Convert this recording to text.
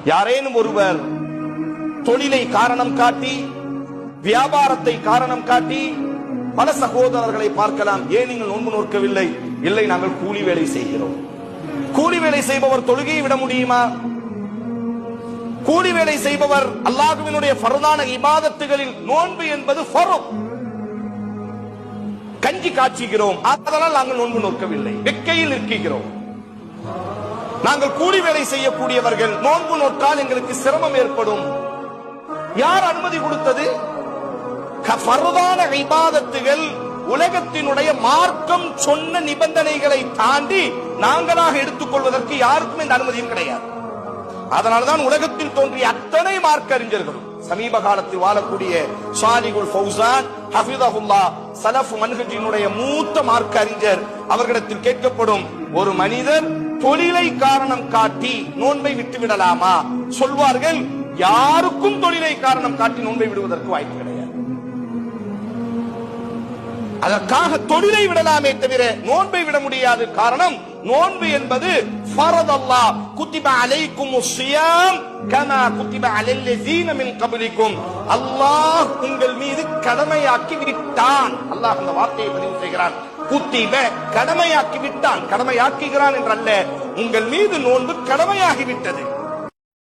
யாரேனும் ஒருவர் தொழிலை காரணம் காட்டி, வியாபாரத்தை காரணம் காட்டி, பல சகோதரர்களை பார்க்கலாம், ஏன் நீங்கள் நோன்பு நோக்கவில்லை? இல்லை, நாங்கள் கூலி வேலை செய்கிறோம். கூலி வேலை செய்பவர் தொழுகையை விட முடியுமா? கூலி வேலை செய்பவர் அல்லாஹ்வினுடைய ஃபர்தான இபாதத்துகளில் நோன்பு என்பது ஃபர்த். கஞ்சி காய்ச்சுகிறோம், அதனால் நாங்கள் நோன்பு நோக்கவில்லை, வெக்கையில் நிற்கிறோம். நாங்கள் கூலி வேலை செய்யக்கூடியவர்கள், நோன்பு நோக்கால் எங்களுக்கு சிரமம் ஏற்படும். யார் அனுமதி கொடுத்தது? ஃபர்தான இபாதத்துகள் உலகத்தினுடைய மார்க்கம் சொன்ன நிபந்தனைகளை தாண்டி நாங்களாக எடுத்துக்கொள்வதற்கு யாருக்கும் இந்த அனுமதியும் கிடையாது. அதனால்தான் உலகத்தில் தோன்றிய அத்தனை மார்க்க அறிஞர்களும், சமீப காலத்தில் வாழக்கூடிய ஷாலிகுல் ஃபௌசான் ஹஃபிதஹுல்லாஹ், சலஃப் மன்ஹஜினுடைய மூத்த மார்க்க அறிஞர், அவர்களிடத்தில் கேட்கப்படும், ஒரு மனிதர் தொழிலை காரணம் காட்டி நோன்பை விட்டு விடலாமா? சொல்வார்கள், யாருக்கும் தொழிலை காரணம் காட்டி நோன்பை விடுவதற்கு வாய்ப்பு கிடையாது. அதற்காக தொழிலை விடலாமே தவிர நோன்பை விட முடியாது. காரணம், நோன்பு என்பது ஃபரத். அல்லாஹ் குத்திப அலைக்குமுஸ் ஸியாம் கமா குத்திப அலல்லஸீன மின் கப்லிக்கும், அல்லாஹ் உங்கள் மீது கடமையாக்கி விட்டான். அல்லாஹ் அந்த வார்த்தையை பதிவு செய்கிறான். குத்திப, கடமையாக்கி விட்டான். கடமையாக்குகிறான் என்றல்ல, உங்கள் மீது நோன்பு கடமையாகி விட்டது.